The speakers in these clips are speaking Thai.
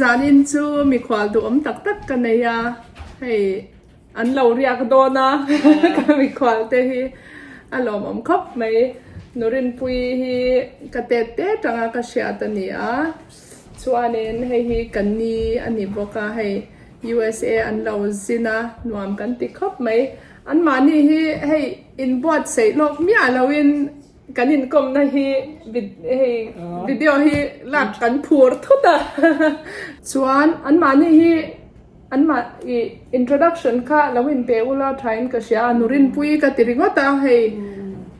zanin chu mi khwal du tak tak kan ya hei an lo riak do na ka mi khwal te hi alom khop mai Rinpuii hi ka te tanga ka sia ta ni a chuanin hei hi kan ni ani boka hei USA an lo zina nuam kan ti khop mai an mani hi hei in bot sei lok mi alawin kanin kom na hi video hi lak kan phur thuta chuan an mani hi an ma introduction kha lawin pe ula thain ka sia Rinpuii ka tiringota hei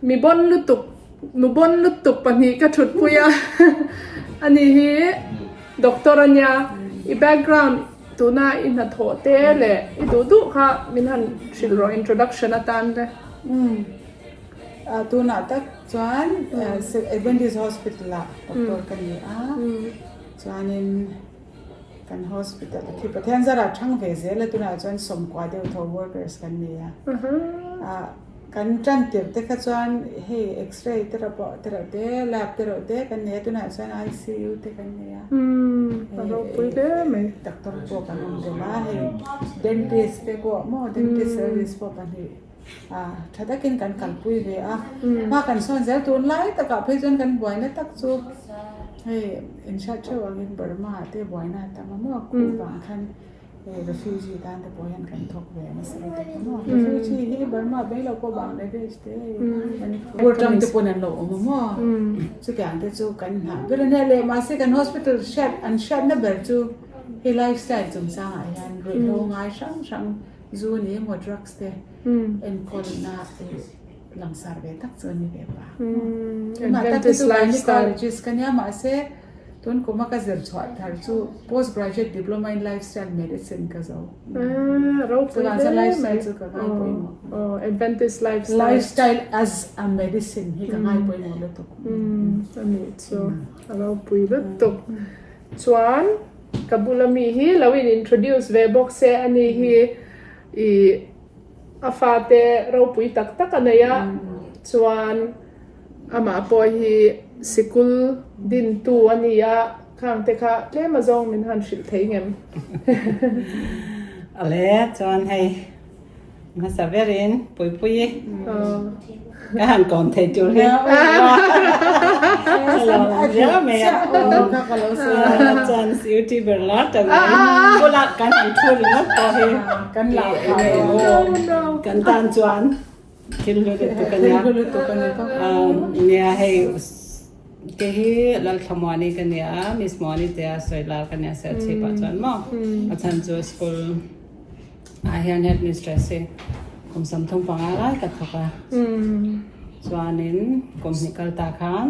mi bon lutuk pani ka thut puya ani hi doctor anya I background tuna in a thote le I du kha minhan shilro introduction atan le tuna tak chuan Adventist Hospital la doctor kan ni a chuanin kan hospital ki pathian zara thang ve zel tuna chuan somkwa deu tho workers kan ni a kan tran tir te kha chuan he x-ray therapy lab therapy kan ni tuna chuan ICU te kan ni a ro puile me doctor ko kan de la he dentist te ko mo dentist service ko kan ni thadakin kan kalpui ve a ma kan son zel tun lai ta ka phezon kan boina tak chu hey in sha chawangin Burma te boina ta ma ku bang khan refugee dan te boyan kan thok ve ma sa te mo refugee hi Burma be lo ko bang le ve ste mani ko tam te ponan lo mo chu kan te chu kan ha ber ne le ma se kan hospital shat na ber chu he lifestyle chung sa yan ro ngai sang zu ni mo drugs te en kolna langsar ve tak choni ve ba ma ta tu lifestyle just kanya ma se ton ko ma ka zer chwa thar chu post graduate diploma in lifestyle medicine ka zo ro so la lifestyle chu ka ngai poi mo Adventist lifestyle as a medicine hi ka ngai poi mo le to ani so ro pui le to chuan kabulami hi lawin introduce ve box se ani hi afate ro pui tak anaya chuan ama po hi sikul din tu ania khang te kha le ma zong min han shil theingem ale chuan hei ma saverin pui ka han kon thei chu ri ya me ya chuan siuti berla ta ko la kan han thu ri na ko he kan la kan tan chuan kin lu tu kan ya nia hei ke hi lal thamani kan ya Miss Muani te soilar kan ya Serchhip chuan mo achan chu school hian headmistress e kum sam thong panga lai ka thoka chuanin comnical ta khan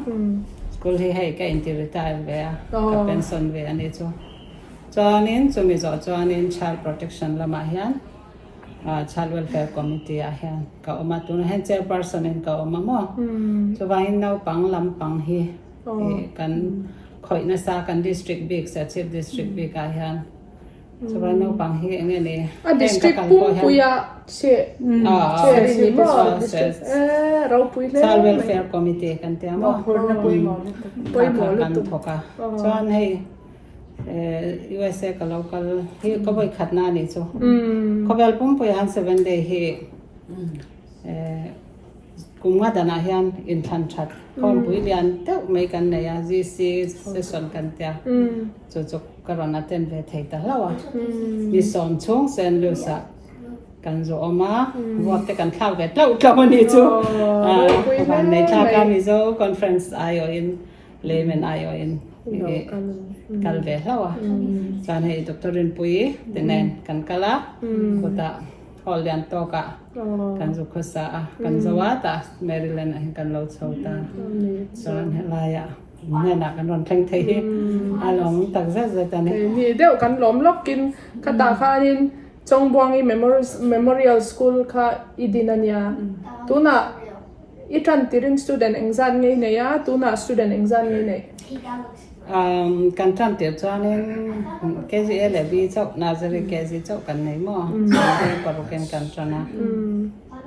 school hi hei ka inti retire ve ka pension ve ani chu chuanin chumi zo chuanin child protection lama hian child welfare committee a hian ka oma tun hen chairperson in ka oma mo chuwain no pang lam pang hi kan khoina sa kan district big Serchhip district big a hian chuwan no pang hi enge ni a district puya che ni mo ro pui le child welfare committee kan te mo pui mo kan thoka chuan hei USA ka local hi ko boi khatna ni chu ko bel pum pui han 7 day hi kumga dana hian in than that kon pui lian te mai kan ne ya GC session kan tia chu corona ten ve thei ta lawa ni som chung sen lu sa kan zo oma wa te kan thau ve tau ni chu kan nei tha ka mi zo conference ayo in layman ayo in kal ve lawa san hei Dr. Rinpuii tenen kan kala kota hol lian to ka kan zo khosa kan zawa ta Maryland a kan lo chota san helaya ne na kan ron theng thei along tak za ta ni deu kan lom lok kin khata khanin chongbuangi memorial school kha idinania tuna itran tirin student exam ngai ne ya tuna student exam ngai ne kan tran tir chuanin KGL bi chok nazari KG chok kan nei mo paroken kan trana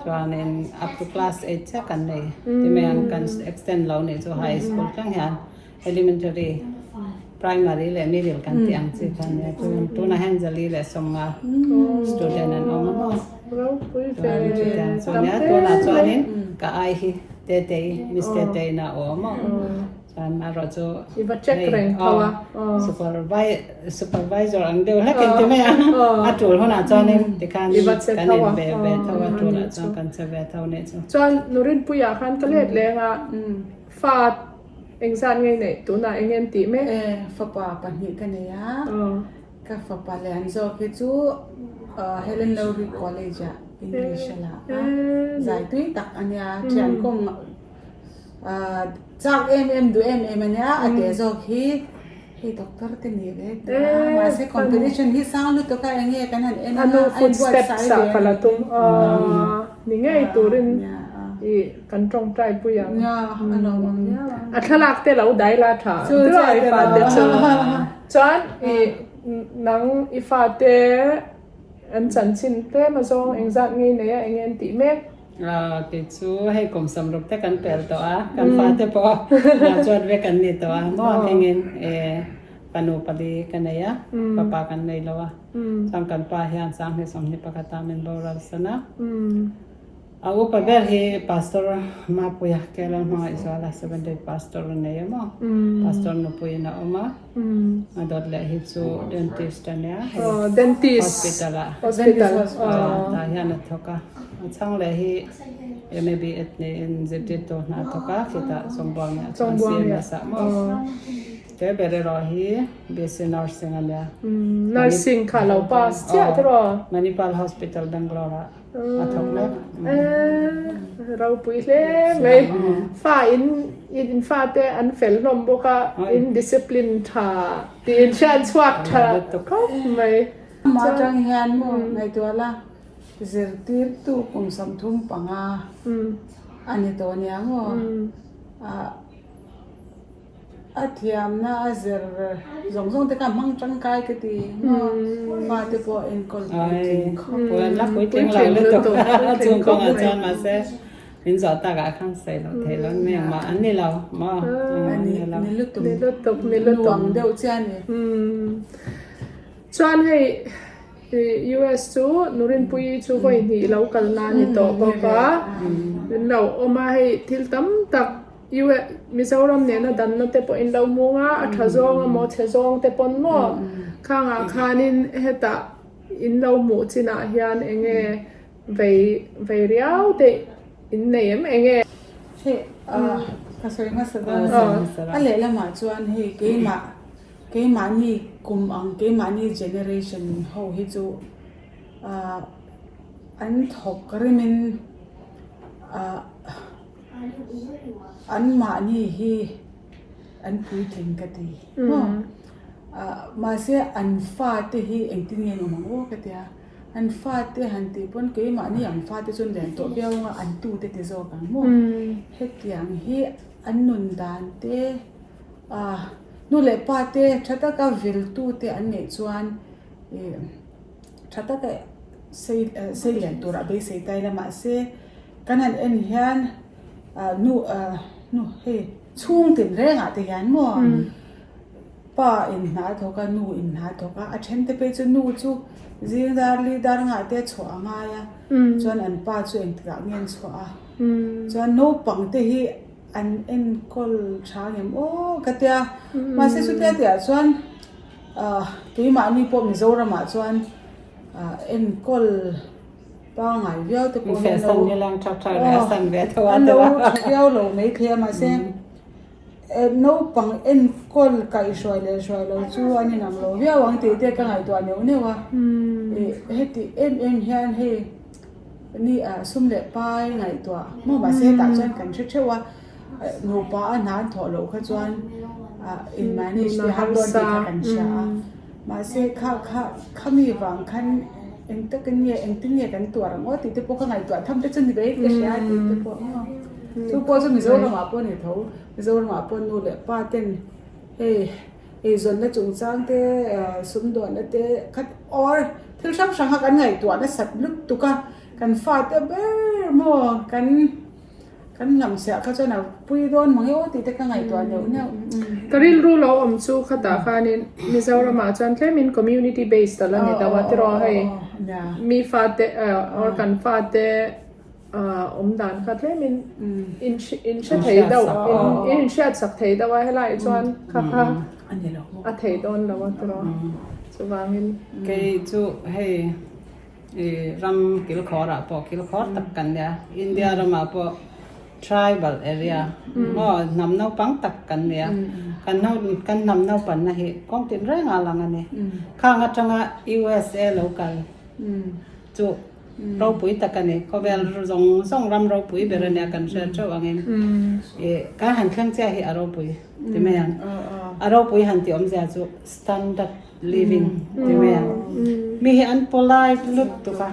chuanin up to class 8 cha kan nei timen kan extend lo nei chu high school tang hian elementary primary และ middle กันเตียงสิคันเนี่ยตัวน่ะ handle และส่งมา student นั้นเอามาบ่ เราปุ้ย ตัวนี้จุดนั้นส่วนเนี้ยตัวน่ะส่วนนี้ก็ไอ้ที่เตะมิสเตน่ะเอามาส่วนมารถ อีบัตเช็คเร่งเขาอ่ะ supervisor อันเดียวแล้วกันใช่ไหมอ่ะอาจูเขาน่ะจอนนี่ที่คันกันเองแบบเท่าว่าตัวน่ะจอนกันจะแบบเท่านี้จอน นูรินปุยาคันก็เล็ดเลยอ่ะฟาดเองสั่นไงเนี่ยตัวน่ะเองเงินตีไหมฝาปาปันหิกันเนี่ยก็ฝาปาเรียนจบที่จูHelen Lowry College English ละใจตุ้ยตักอันเนี้ยเทียนคงจาก ดู MM อันเนี้ยอันเดียวจบที่ด็อกเตอร์ที่นี่เลยมาเซ competition ที่สร้างลูกตัวกันอย่างเงี้ยกันนั่นเองอันนู้น footsteps สักละตุ้มนี่ไงตัวรินอีกันตรงใจปุยยังอันนั้นเนี่ยอัตลักษณ์แต่เราได้ละท่าด้วยอีฟาเตชจอนอีนังอีฟาเตอันจันชินเต้มาส่งเองจัดงี้เนี่ยเองเงินตีเมกติดชูให้กลมสำรบแต่กันเปล่าตัวกันฟาเตปอจอดไว้กันนี่ตัวมอเองเงินปนุปลีกันเนี่ยปะกันเลยแล้วว่าทำกันป้าเฮียนสร้างให้สมนิปกตามินโบราณสนะเอาอุปเบลให้พาสตอร์มาปุยแกลังมาอิสระ 7 day พาสตอร์เนี่ยมั้งพาสตอร์นุปุยนะออกมาดอดเลยฮิตซูเดนติสต์เนี่ยเดนติส hospital ตาเฮียนทอกะช่างเลยฮิmaybe in zedito na toka kita sombong ya sa mo te berero hi bc nursing ania nursing khala pass cha tro manipal hospital bangalore athok na rau pui le mai fa in fa te an fel nom boka in discipline tha tin chan swak tha to ko mai ma tang hian mo ngai to la zertir tu kum samthum panga ani to nya ngo a thiam na zer zong te ka mang chang kai ke ti fa te po en kol po la po ting la le to chung kong a chan ma se in zo ta ga khang sai lo the lo me ma an ni lo ma ani ni lu tum deu cha ni chuan hei US ชูนูรินปุยชูก็อินที่เรากันนานนี่ต่อบอกว่าเราเอามาให้ทิลตั้มตัก US มิซารัมเนี่ยนะดันนั่นเตปอินเรามัวอัฐจงมอเทจงเตปนมัวข้างอาคานินเฮตาอินเราหมู่จินาเฮียนเองเรียวเตอินเนมเองเฮ้ก็สวยมากสุดอะไรละมาจวนเฮ้เกี่ยมานี่กลุ่มอังเกี่ยมานี่ generation เขาให้จูอันถกกระมินอันมานี่ฮีอันพูดถึงกันดีมาเสียอันฟาดที่ฮีเองที่เงี้ยหนูมั้งว่ากันดีอันฟาดที่หันตีปนเกี่ยมานี่อันฟาดที่จนเดินตัวเบี้ยวอันตู้เตะโจกันมั้งเฮ็ดอย่างฮีอันนุนดานเตนู่นเลยป้าเต้ชัตตะก็วิลตูเต้อันนี้ชวนชัตตะก็เสียนตัวระเบิดเสียใจละมาเสียกันนั่นเอ็นเฮียนนู่เฮ้ช่วงติดเรื่องอะแต่ยันมั่วป้าอินหาทอกะนู่อินหาทอกะอาเชนเตไปจนนู่จูจีนดาร์ลีดาร์งาเต้ชัวง่ายอะจนอันป้าช่วยติดเงินชัวจนนู่ปังเตฮีอันเอ็นคอลช้างยังโอ้กัตยามาเสียสุดท้ายส่วนที่มานี่พอมิโซรามาส่วนเอ็นคอลป้าไงเวียวแต่ผมเนี่ยเราเนี่ยลังชักๆเลยสั่นเวทว่าแต่ว่าเวียวเราไม่เพียมาเสียนู่ปังเอ็นคอลไก่ช่วยเลยจู่อันนี้นำเราเวียววันที่เด็กกันไงตัวเนี่ยว่าเฮ้ที่เอ็มเฮียนเฮ้นี่ซุ่มเล็บป้ายไงตัวมั่วมาเสียตัดส่วนกันเชื่อว่าหนูป้าอันนั้นถอดโลกจวนอินมานี่ช่วยฮับโดนดีกันเชียมาเสียข้ามีบางขั้นเอ็งตะกันเนี่ยเอ็งตึงเนี่ยกันตัวรังว่าติดพวกไงตัวทำได้จนดีไปก็เชียติดพวกทุกพวกจะมีโซ่ลงมาปนเนี่ยเขามีโซ่ลงมาปนนู่นแหละป้าเต้นเฮ้ส่วนนั้นจงจ้างเต้สมดุลนั่นเต้คัดออร์ที่เราช่างกันไงตัวนั้นสัตว์ลึกตุกกันฟาดเบ้มั่วกัน กันลำเสียเขาจะน่ะปุยโดนมังโอ้ติดกันไงตัวเดียวเนี่ย ก็ริลรู้เราอมสู้ขดาคานินมิซารามาจันแค่มิน community based แต่ละนี่แต่ว่าที่รอให้มีฟาเตกันฟาเตด่านคัดเลยมินอินเชตเทดาวอินเชตสักเทดาวให้ไล่จวนค่ะอันนี้เรา อัเทดอนแล้วว่าที่รอจะวางมินเกย์จูให้รำกิลคอร์อะพอกิลคอร์ตักกันเนี่ยอินเดียรำมาพอ tribal area ก็นำเนาปังตักกันเนี่ยกันนำเนาปันนะเฮกองตินแรงอะไรงั้นเนี่ยข้างจังๆ USA local จูเราปุ๋ยตักกันเนี่ยเขาเวลส่งรำเราปุ๋ยเบรเนี่ยกันเชื่อเจ้าว่าไงการหันเครื่องเจ้าให้เราปุ๋ยใช่ไหมยังเราปุ๋ยหันที่อมเจ้าจู standard living ใช่ไหมยังมีอัน polite ลุดตุกะ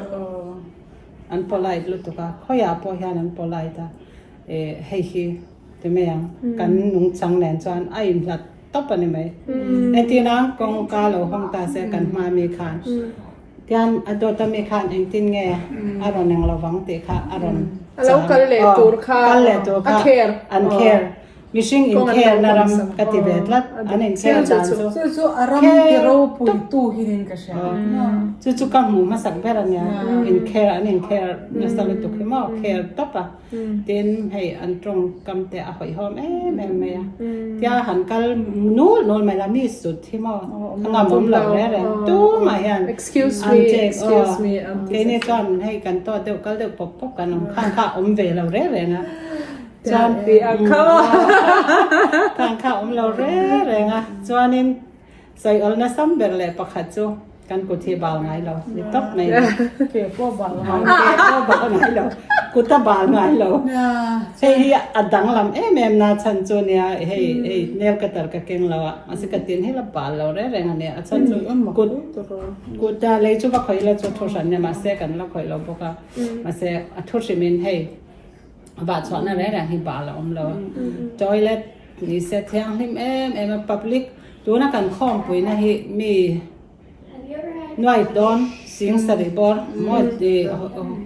อัน polite ลุดตุกะเขาอยากพอเห็นอัน polite อ่ะให้ที่ใช่ไหมยังกันนุ่งจังแหนจวนไอ้หลัดต๊อปอันนี้ไหมไอ้ที่นั่งกองกาเราห้องตาเสียกันมามีคานที่อันอดตมีคานเองตินไงอารมณ์ยังระวังเตะค่ะอารมณ์แล้วกันเลยตัวค่ะกันเลยตัวค่ะอันแคร์มิชิงอินแคร์นารำกติเบตลัดอันอินแคร์จานจูอารมณ์ที่เราปุยตู้หินกันใช่จูกำหมูมาสักแบบนี้อินแคร์อันอินแคร์นั่นสลิตุกขึ้นมาแคร์ต๊อปอ่ะเดินให้อันตรงกำเตะหอยหอมแม่ที่หันกันนู่นไม่ละมีสุดที่มาข้างงผมหลับแล้วตู้มาเห็น excuse me เกนี่จอนให้กันต่อเดี๋ยวก็เดี๋ยวปบกันข้างอมเวเราเร่นะจอนปีอังเข้าข้างอมเราเร่นะจวนนี้ใส่อัลน่าซัมเบอร์เลยปะขัดจูกันกูที่บาลไงเราต๊อปไหนเกี่ยวกับบาลไงเรากูตาบาลไงเราใช่อดังลำแม่นาชันจูเนี่ยให้เนลกระตัลกะเก่งเราอ่ะมาสิกตินให้ละบาลเราเร่งเนี่ยชันจูกูจะเลยจูว่าคอยเราจูทุชันเนี่ยมาเสกันเราคอยเราบอกว่ามาเสทุชิมินให้บาดสอนอะไรอย่างที่บาลเราเราจอยเล็ดนี่เสถียงที่มาพับลิกตัวนักการข้อมปุ๋ยนะที่มีหน่วยดอนสิงสริบอร์มอด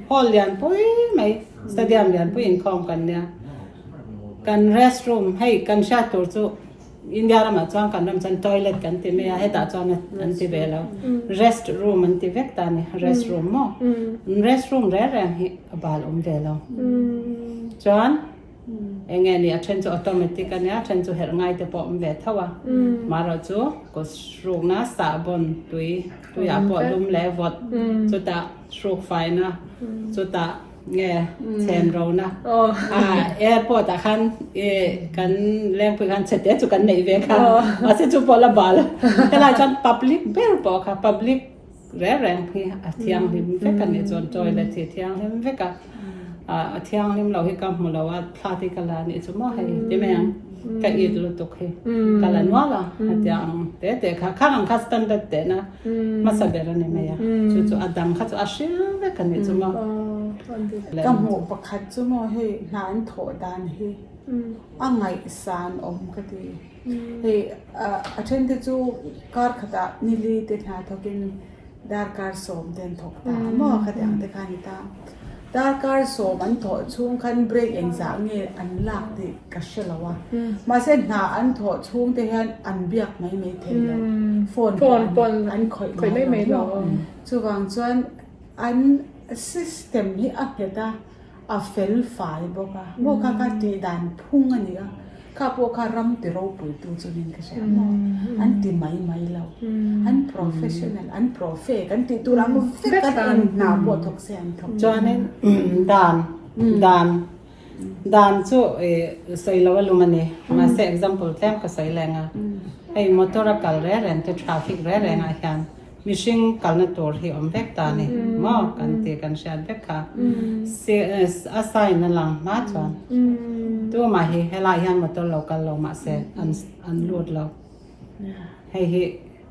ฮอลเลียนปุ้ยไม่สเตียมเลียนปุ้ยอินคอมกันเนี่ยกันเรสต์รูมให้กันชาติตัวจูอินเดียเรามาจ้างกันน้ำจันทอยเล็ตกันที่ไม่ให้ตาจ้างอันที่เบลล์เรสต์รูมอันที่เวกตานี่เรสต์รูมมั้งเรสต์รูมเร่ๆให้บาลเบลล์จ้างเองเนี่ยฉันจะอัตโนมัติกันเนี่ยฉันจะเห็นง่ายแต่พอมเวทว่ามาเราจูก็รูปน่าสาบนตัวอยากพอลุ่มเล็วดจุดตารูปไฟนะจุดตาเงี้ยเซมเรานะพอตาคันกันแรงพูดกันเสร็จเดี๋ยวจุกันในเวค่ะมาเสร็จจุพอละบาลแต่หลายจัน public เบลบอกค่ะ public แรงพี่เที่ยงหิมเวกันเนี่ยจนจอยเลยเที่ยงหิมเวกันเที่ยงหิมเราให้กับเราว่าพลาดที่กันแล้วนี่จะมั่วให้ใช่ไหมยังก็อีดลุตุกให้กันแล้วว่าล่ะเที่ยงแต่ค่ะข้างข้าสตันดัดเตนะมาสับเบรนี่ไม่ยังจู่ๆดังข้าจะอาชีพเวกันนี่จะมั่วก็หัวประคัดจะมั่วให้นานโถดานให้ไงสานอมก็ดีให้อาจารย์ที่จู่การขดานิลิเดนหาทกินดาร์การสมเดินถกตามั่วขดาเด็กการตาดาร์การสมอันถอดช่วงคันเบรกเองจากเงี้ยอันหลักที่กัชละวะมาเส้นหาอันถอดช่วงที่อันเบียกไม่เท่เลยโฟนอันค่อยไม่หรอกจู่วางจวนอันsystem นี้อัพเดตเฟลไฟบอกว่าโมกาเตดันพุ่งอันนี้ข้าพวกรำติเราปุ๋ยตัวจุนินก็ใช่ไหมอันที่ไม่เราอัน professional อัน profe อันที่ตัวเราฟิกกันหนาบวทุกเสียงทุกจอนี่ดานจู่ใส่เราลูมันเนี่ยมาเส example แต้มก็ใส่แรงอ่ะไอ้มอเตอร์กัลแรงแต่ traffic แรงอ่ะเห็นมิชิงกันนตัวที่อมเวกตานี่มากันเตกันเชียนเวกค่ะเสียอาศัยนั่นหลังมาจวนตัวมาเฮลายฮันมาตัวเรากันเรามาเสอันลูดเราเฮ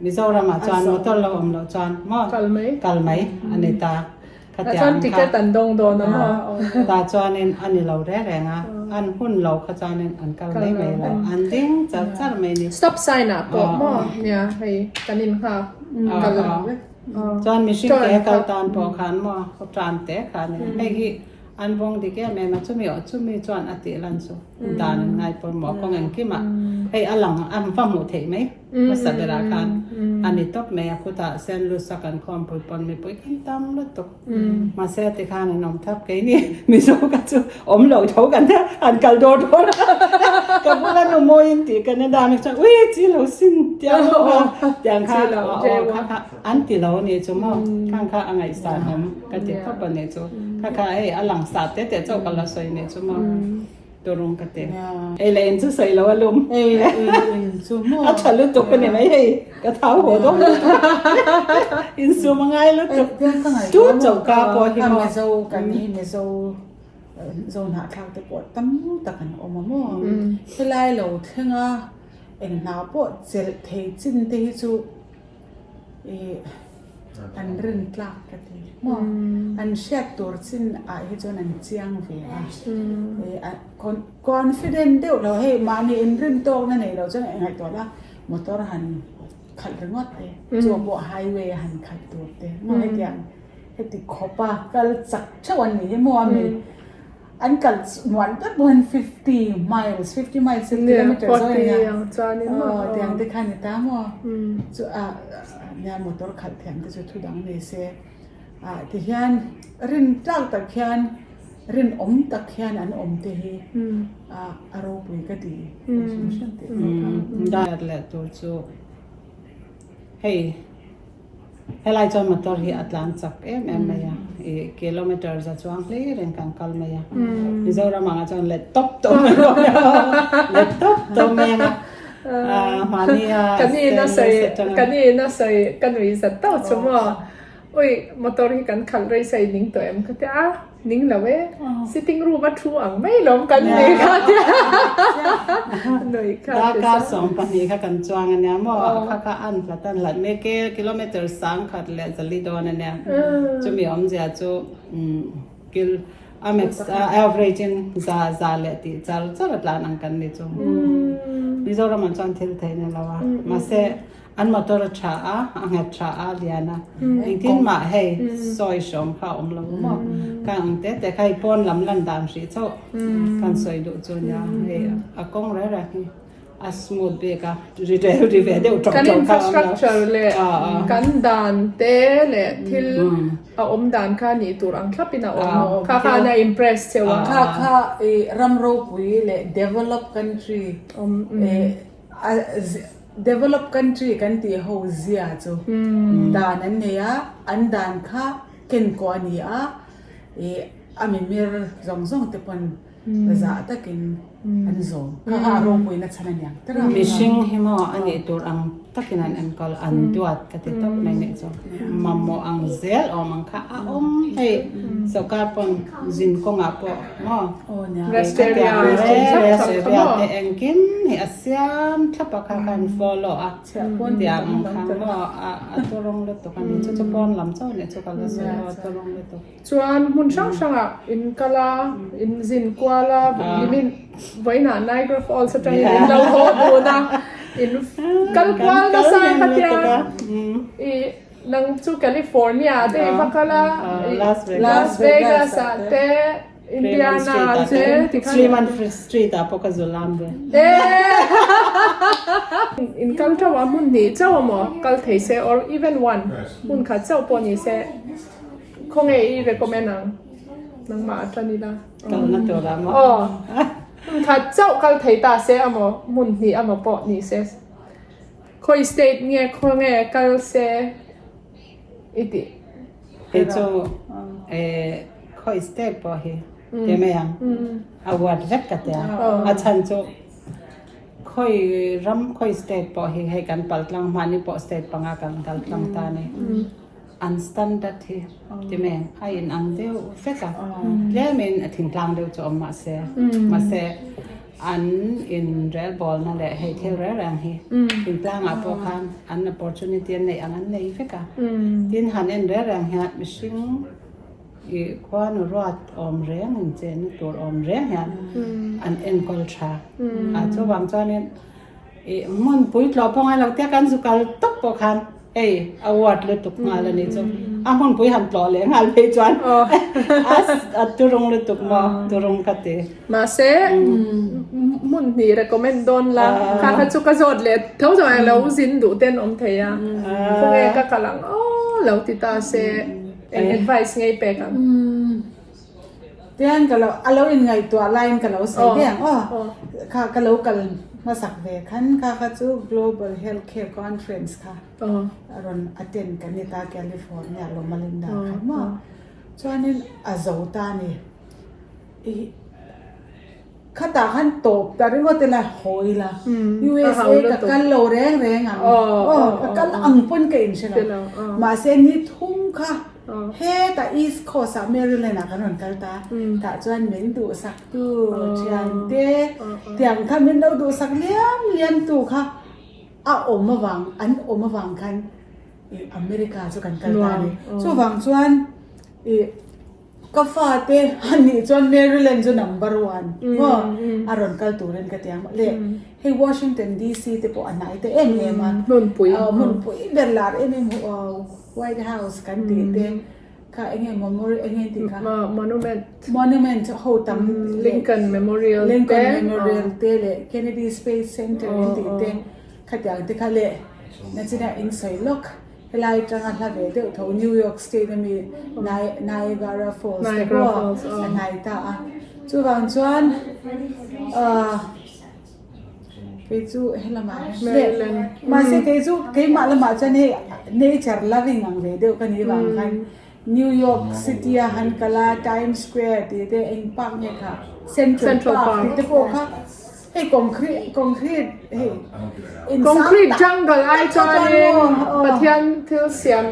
มิโซรามาจวนมาตัวเราอมเราจวนมากัลไหมอันนี้ตาขัดยานค่ะตาจวนนี่อันนี้เราแรงอ่ะอันหุ่นเราขจรนี่อันกัลไม่เราอันดิ้งจัดไม่นี่ stop sign อ่ะก็มั่วเนี่ยให้กันนินค่ะจอนมิชิงเตะกัลตานพอขันมาเขาจานเตะขันไอ้ที่ อันวงดีแก่แม่มาชุมีจวนอติลันสุดานไงปนหมอก็งันกิมาไอ้อลังอันฟังหมูเถไหมมาสับเวลาคันอันนี้ตบแม่คุตาเส้นลุสักันความปุยปนมีปุยกันตำลุตกมาเสติคานนมทับไก่นี่มีโซกันสุอมเหล่าเท่ากันเถอะอันกัลโดดกับพวกนั้นโมยินตีกันในดานจังอุ้ยจีเหล่าสิ้นเดียวอย่างข้าอันตีเหล่าเนี่ยจุ่มข้างอะไรสารหอมกันติดเข้าไปเนี่ยจุข้าไอ้อลังสาเตเจ้ากันละสวยเนี่ยจุ่มตัวรงกันเตะไอ้เลนจุใส่แล้วอารมณ์เอ้ซูโม่อาฉันรู้ตัวกันเนี่ยไหมไอ้กระเท้าหัวต้องอินซูมังไงรู้ตัวจุ๊เจ้ากาปอหิมะเมโซกันนี่เมโซโซนหาทางตะปวดตั้มตะกันออกมาโม่เวลาเราเท่งอ่ะเอ็งนาปวดเจริญเทจินเทจูอันรินกลากกันทีมั่งอันเช็ดตัวจินให้จนอันเจียงเวียconfident เดียวเราให้มานี่อันรินโตนั่นเองเราจะไงตัวละมอเตอร์หันขัดรงอดเตะจัวบัวไฮเวย์หันขัดตัวเตะมั่งให้อย่างให้ติดขอบปะก็สักช่วงนี้มั่วมีอันกัลวันตั้งวัน50 miles kilometers เตียงที่ขันตามว่าจุเนี่ยมอเตอร์ขัดเถียงที่จะทุดังเลยเสียที่ยันรินจ้างตะเคียนรินอมตะเคียนอันอมที่อารมณ์ก็ดีได้แล้วตัวจูเฮ้ยให้ไล่จนมอเตอร์ที่อัตแลนติกไหมอ่ะกิโลเมตรจะช่วงเลยเรื่องการคัลไหมอ่ะนี่จะเรามาจนเล็ดต๊บตัวเมียมาเนี่ยกันนี่น่าใส่กันวิสัตต์ต่อชั่วโมงอุ้ยมอเตอร์ที่กันขับเลยใส่นิ่งตัวเอ็มก็จะนิ่งแล้วเว้ย sitting room มาช่วงไม่ล้มกันเลยค่ะหน่อยค่ะการสองปันนี้ค่ะกันจวงอันเนี้ยมั่วค่ะอันพลัดหลัดเมกกิโลเมตรสังขัดเลยจะลีดอนอันเนี้ยจะมีอมเสียจูกิลaverage ซาเลติจะรัดลานังกันนี่จูนี่จะเรามันจวนทิลเทนี่แล้วมาเสอันมอเตอร์ช้าอันช้าเลียนะอีกที่มาให้ซอยชมข้าวเรามั่งการแต่ใครป้อนลำลันดามสีเจ้าการซอยดูจนยาให้อากงเรื่อยๆอาสมูทเบก้ารีเวเดี๋ยวจบ กัน infrastructure เลยกันด่านเต้เลยที่อมด่านข้านี่ตัวอังคับเป็นอมข้าน่า impress เจ้าข้ารำรูปุยเลย develop country develop country กันที่เขาเสียจูด่านนั้นเนี่ยอันด่านข้าเก่งกว่านี้อามีมีซองที่เป็นจะตะกินอันซองข้าโรงปุยนัดฉันเนี่ยมิชิงหิมะอันนี้ตัวอังตะกินอันก็อันดวดก็ติดต้องในเนี่ยจ้ะมัมโมอังเซลอมังข้าให้สกัดปนจินกงอาปอมั่งRestaurant แต่เองกินให้อาเซียนทับปะกัน follow เดี๋ยวมังคังว่าตัวลงเลยตัวกันนี่จะปอนลำเจ้าเนี่ยจะกันเลยตัวลงเลยตัวส่วนมุนช่างอ่ะอินกาลาอินซินกัวลายิมินไว้หน้าไนกราฟอลสตรีอินดาวโฮดูนะอินกัลกัวลาไซพัทยานังสู่แคลิฟอร์เนียเตะฟักลาลาสเวกัสเตะอินเดียนาเตะที่สตรีมันฟรีสตรีทอะพวกก็จุลัมเบอินกัลทว่ามุนนี่เจ้าหมอกัลเทเซ or even one มุนขัดเจ้าปนี่เซคงrecommend นังมาจันนี่ละกัลนั่นตัวละมั้งข้าเจ้ากัลเทตาเซอโมมุนนี่อโมปอนี่เซคอยสเตทเนี่ยคงกัลเซอิติคอยสเตทปอฮีเดี๋ยวไม่ยังอาวัดเล็กกันเถอะอาจารย์คอยรำคอยสเตทปอฮีให้กันปัลลังมานี่ปอสเตทปังอากันกัลลังตาเนี่ยอันสแตนดาร์ดที่เดี๋ยวไม่ไอ้อันเดียวเฟกอะแล้วมันถึงกลางเดียวจะออกมาเสียอันอินเรลบอลนั่นแหละให้เที่ยวแรงให้ถึงกลางอ่ะพอคันอัน opportunity ในอันนั้นในเฟกอะยินหันอินแรงฮะมิชิงอีกว่านุรอดอมแรงเจนตัวอมแรงฮะอันเอ็นคอลชาช่วงบางช่วงนี้มันปุ๋ยเราพองให้เราเที่ยวกันสุกัลตบพอคันเอาวัดเลยตกงานแล้วนี่จ้ะ amon pui han tlo le ngal pe chuan as aturong le tuk mo turong kate ma se mun ni recommend don la ka chu ka zot le thau zo lo zin du ten om theya ko nge ka kalang lo ti ta se advice ngai pe kan tian ka lo alo in ngai to line ka lo sai diang ka lo kalมาสักเวคันค่ะจู Global Healthcare Conference ค่ะรอนอเทนกันในตาแคลิฟอร์เนียลงมาลินดาค่ะมาจวนนี้อาจจะตานี่ข้าตาขันตบแต่เรื่องว่าแต่ละหอยละ USA กับกันโลแรงอ่ะกันอังปนกันใช่ไหมมาเส้นนี้ทุ่งค่ะเฮ้แต่ East Coast อเมริกานะกันหนกันตาแต่จวนเหม็นดูสักตัวเชียงเต้เตียงค่ะเหม็นดูสักเลี้ยมตัวค่ะอมมาวังอมมาวังกันอเมริกาสุกันกันตานี่สุวังจวนก็ฟาเต้ฮันนี่จวนแมริแลนด์จวน number 1ว่าอารอนกัลตูเรนกันเตียงเล่ให้วอชิงตันดีซีเตปอันไหนเตเอ็มเนี่ยมันมุนปุยเบลลาร์เอ็มWhite House กันตีเต้ค่ะเอ็งเมมโมเรียลเอ็งตีค่ะmonument โฮตัม Lincoln Memorial เต้เลย Kennedy Space Center ตีเต้ค่ะเตียงเต้ค่ะเล่นั่นจะได้อินไซด์ล็อกเวลาจังหวัดเดียวที่นิวยอร์กสเตทมีNiagara Falls ก็อันไหนตาจู่บางส่วนไปจู่เฮลมามาเสกจู่เกี่ยมาละมาจันเฮ nature loving อังเดียวกันนี่บางครั้งนิวยอร์กซิตี้ฮันกาลา Times Square ที่เดอิงพาร์คเนี่ยค่ะ Central Park ที่พวกค่ะเฮ้ยคอนกรีตเฮ้ยconcrete jungle ไอ้จอนเองปะเทียนที่เสียม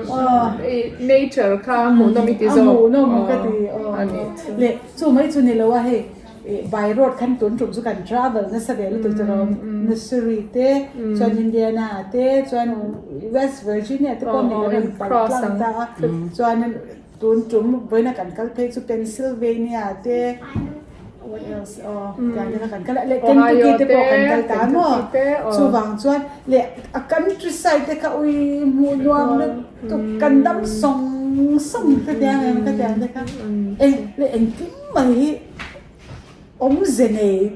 nature ค่ะหมูนมิติโซหมูนมก็ดีอันนี้เลยจู่ไม่จู่นี่เลยว่าเฮ้ยใบรถขั้นตุนจุ่มสุกัน travel นั่นแสดงว่าตัวจะรอ Missouri เต้จวนอินเดียนาเต้จวน West Virginia เต้ก็มีกันไปกลางตาจวนตุนจุ่มไว้ในกันกัลเพจ Pennsylvania เต้what else อย่างนี้กันก็เลยกันตุกีเตปกันกันตามว่าสุวังจวนเลยcountryside เตก็อุ้ยมูนวมเลยตุกันดำส่งก็เดียงก็เดียงเตก็เลยกินไม่omzene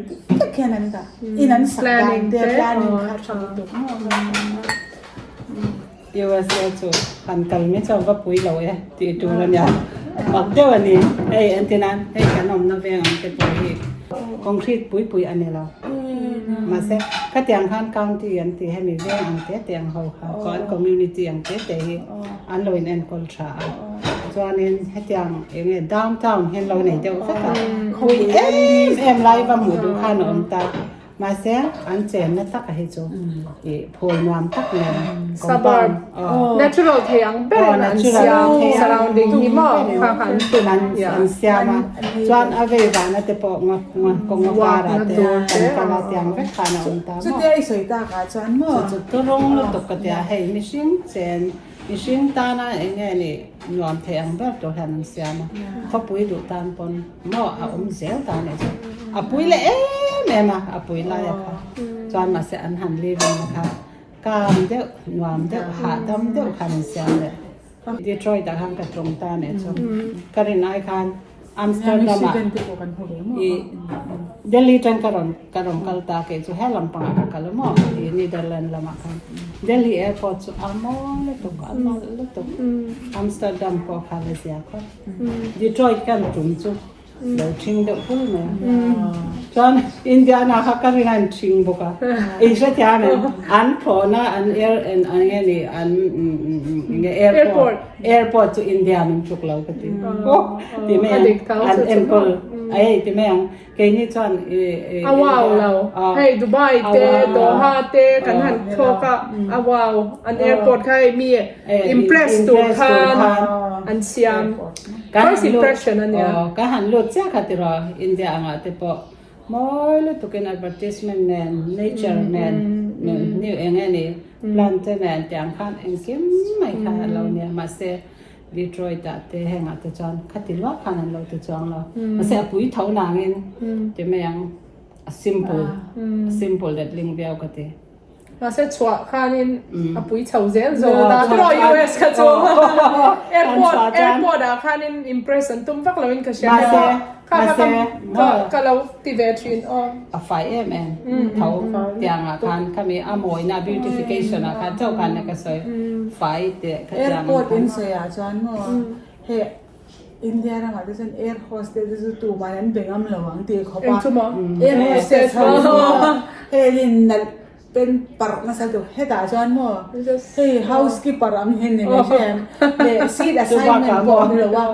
kenan da inan sakdan de planning ha chhamtu USA chu kan kal me chaw va pui lo e ti tu ran ya mak de ani ei antinan ei kanom na veng te pui concrete pui ane lo ma se ka tiang khan county an ti he mi veng an te tiang ho ko an community an te hi an lo in en culture cho nên hết tiếng em downtown hiện lâu này đều rất là khôi em lại vào mùa du khách ông ta mà sẽ anh chèn nó tắc hết chỗ phôi noam tắc này suburb natural thiang bên anh surrounding hi mo khang han tun anh xem mà cho anh ở về và nó tập bộ ngọc ngọc qua ra thế cái là tiếng rất khá là ông ta mà cho đây sợi ta cả cho anh mà tôi rong nó tục cái tiếng hay mình xin chènมีสิ่งตานะเองนี่ยอมแทงแบบตัวหันเสียมาเขาปุ้ยดูตามปนหม้อเอาเสียตาเนี่ยจ้ะปุ้ยเลยแม่มาปุ้ยไล่ค่ะจอนมาเสียอันหันรีวิวนะคะการเดียวยอมเดียวหาดำเดียวหันเสียเลยดีทรอยต์แต่ทางกระตรงตาเนี่ยจ้ะการินไอคันอัมสเตอร์ดัมเดลีจันการอนกัลตาเกจูเฮลัมปังกัลมอเนเธอร์แลนด์ละมาคันเดลีแอร์พอร์ตจูอัลมอลตุกอัมสเตอร์ดัมพอคาเลเซียก็ดีทรอยต์กันจุ่มจุ่มเดี๋ยวชิงเดี๋ยวพูดเนี่ยจอนอินเดียนาเขาการินันชิงบุกะอีกสักอย่างเนี่ยอันพอนะอันแอร์อันนี้อันแอร์พอร์ตจูอินเดียมันจุกเราก็ตีโอ้ตีแม่อันเอ็มก็ไอ้ที่แม่งเกนี่จอนว้าวเราให้ดูไบเตโดฮาเตกันหันโชกะว้าวอันแอร์พอร์ตใครมีอิมเพรสตัวคันอันเซียมfirst impression อันเนี้ยก็หันหลุดเจ้าขัดรออินเดียอ่ะแต่พอมอยเลยตุกิน advertisement แนน nature แนนนี่เองนี่ plant แนนแต่งขันเองกิมไม่ค่ะเราเนี่ยมาเซดีทรอยต์แต่แห่งแต่จอนขัดติลว่าขันเราแต่จอนเรามาเซปุ๋ยเท่านาเงินจะไม่ยัง simple เด็ดลิงเดียวก็ตีมาเสชัวข้านินปุ๋ยเฉาเซนโซดาก็รอ US กันโซ airport à khan in impression tum vak lo in ka sia ka lo ti ve thin o a 5 mm เขาเตียงอาคารเขามีอโมยนะ beautification อาคารเจ้ากันนะก็สวยไฟเตะเขาจะ airport in saya chuan mo he India ra ma desan air hostess ju tu manan bengam lawang ti khopa air hostess he lin nal pen par na sa do he da chuan mo he housekeeper am hen ne shem le seat assignment bo lawa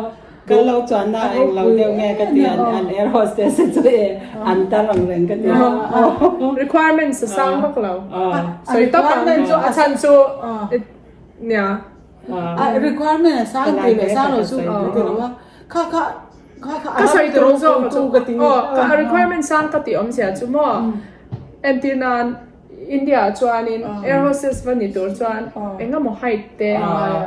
ก็เราจวนได้เราเดียวแง่ก็เตียนอันแอร์โฮสเตสจะเองอันตรังเรงก็เตียน requirements สร้างพวกเรา所以ต้องการ做อาจารย์做เนี่ยrequirement สร้างตีเลยสร้างเราสู้ตีเลยว่าข้าก็ใส่ตรงสู้ก็ตีก็ requirement สร้างก็ตีอมเสียจุ่มเอ็มตีนานอินเดียจวนนิน air hostess วันนี้ตัวจวนเอ็งก็มอให้เตะ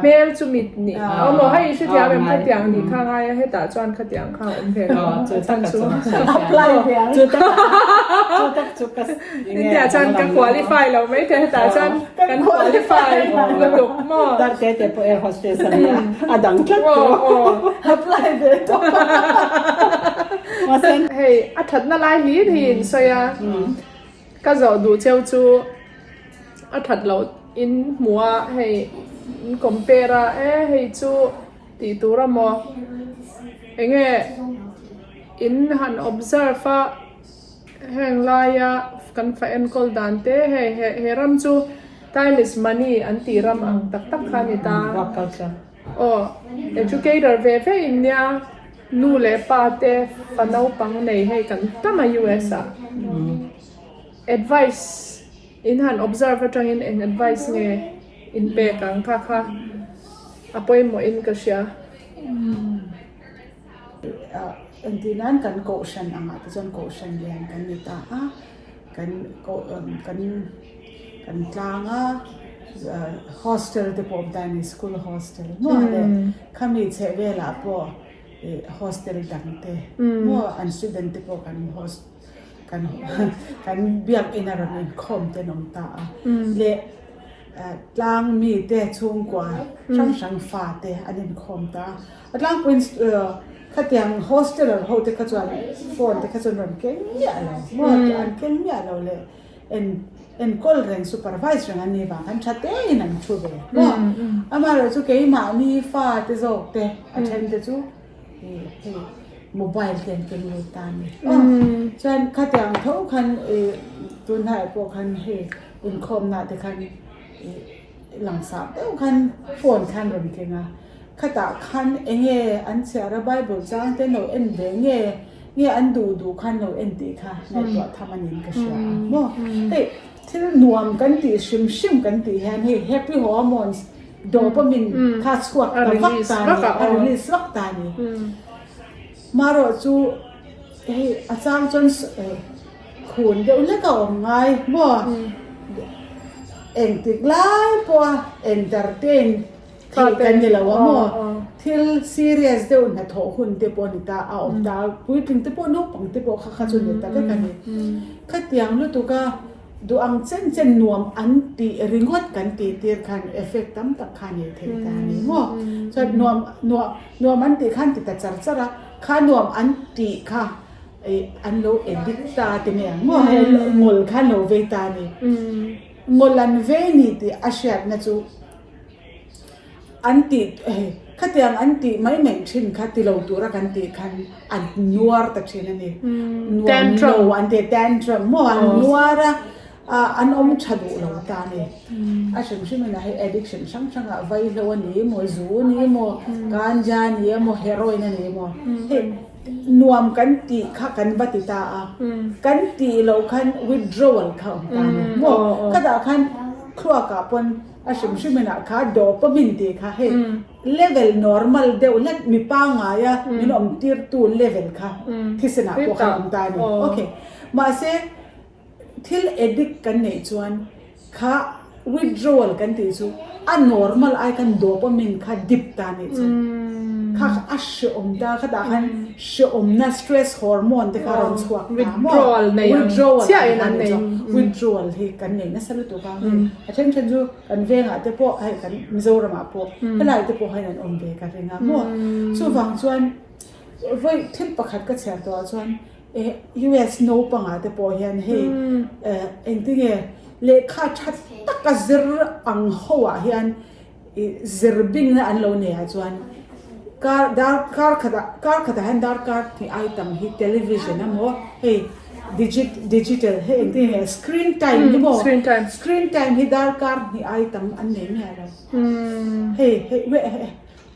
เมลจุมิดนี่เอามอให้ชุดยาแบบขัดยังนี่ข้างไงให้ตาจวนขัดยังข้างอมเพลจุดตั้งจุด apply จุดตั้งจุดก็อินเดียจวนกัน qualify เราไม่เคยตาจวนกัน qualify กระตุกมอตัดเตะพอ air hostess เนี่ยอ่ะดังจัดตัว apply เลยตัวมาเส้นเฮ้ยอัฐนั่นลายลีหินสวยก็จะดูเจ้าจูอัฐเราอินมัวให้คอมเพลให้จูตีตัวละมอเองอินหัน observe แห่งลายกันไฟเอ็นกอลดันเต้ให้รำจู time is money อันตีรำอังตักขานิตาโอ้ educator เวอินเนี่ยนู่เลปาเต้ฟันเอาปังในให้กันตั้งมา US advice in han observe atang in advice nge in pe kang kha apoi mo in ka sia entinan kan caution anga ta jon caution lian kan ni ta kan tlanga hostel te pop dan school hostel mo le khami che vela po hostel dangte mo an student te po kan host kan biak ina ram in khom te nom ta le tlang mi te chung kwa sang fa te anin khom ta atlang point khatiang hostel ho te ka chuan phone te ka chuan ram ke ya lo mo an ken ya lo le en call ren supervisor ani ba kan chate in an chu be mo amaro chu ke ma ni fa te zo te attend te chu mobile ten kan lo tan chan khatyang tho khan tun hai po khan he in khom na te khan lang sa te khan phone khan rom kenga khata khan enge an chara bible chang te no en be nge an du khan no en ti kha na to thamanin ka sha mo te thil nuam kan ti shim kan ti han he happy hormones dopamine kha squat ka fakta ni release wakta ni maro chu he achang chon khun de ule ka ngai mo eng tik lai po entertain kan ni lawa mo thil serious de un na tho hun te po ni ta a om da pui ting te po no pang te po kha chun ni ta ka kan ni khatiang lu tu ka du ang chen nuam an ti ringot kan ti tir khan effect tam tak khan ni the ta ni mo so nuam an ti khan ti ta chara kha nuam an ti kha an lo edit ta ti me mo ngol khan lo ve ta ni ngol an ve ni ti ashat na chu an ti khatiang an ti mai meng thin kha ti lo tu ra kan ti khan an nuar ta thin ani tantrum an te tantrum mo an nuara an om chadu lo ta ni a shim na he addiction sang a vai lo ni mo zu ni mo ganja ni mo heroin ni mo he nuam kan ti kha kan batita kan ti lo khan withdrawal kha ta ni mo kada khan khwa ka pon a shim na kha dopamine ti kha he level normal de ulat mi pa nga ya min om tir tu level kha thisena ko kha ta ni okay ma se thil edit kan nei chuan kha withdrawal kan ti chu a normal ai kan dopamine kha dip ta ni chu kha a she da kha da kan she na stress hormone te ka ron chhuak withdrawal nei withdrawal chia in an nei withdrawal he kan nei na salu to ka attention ju kan venga te po ai kan mizoram a po helai te po hai nan om ve ka renga mo chu wang chuan voi thil pakhat ka chher to chuan US no panga te po hian he engtinge le kha that taka zir ang hoa hian zirbing na an lo ne ha chuan car khada han dar car thi item hi television amo hey digital hey engtinge screen time ni mo screen time hi dar car hi item an ne me ha hey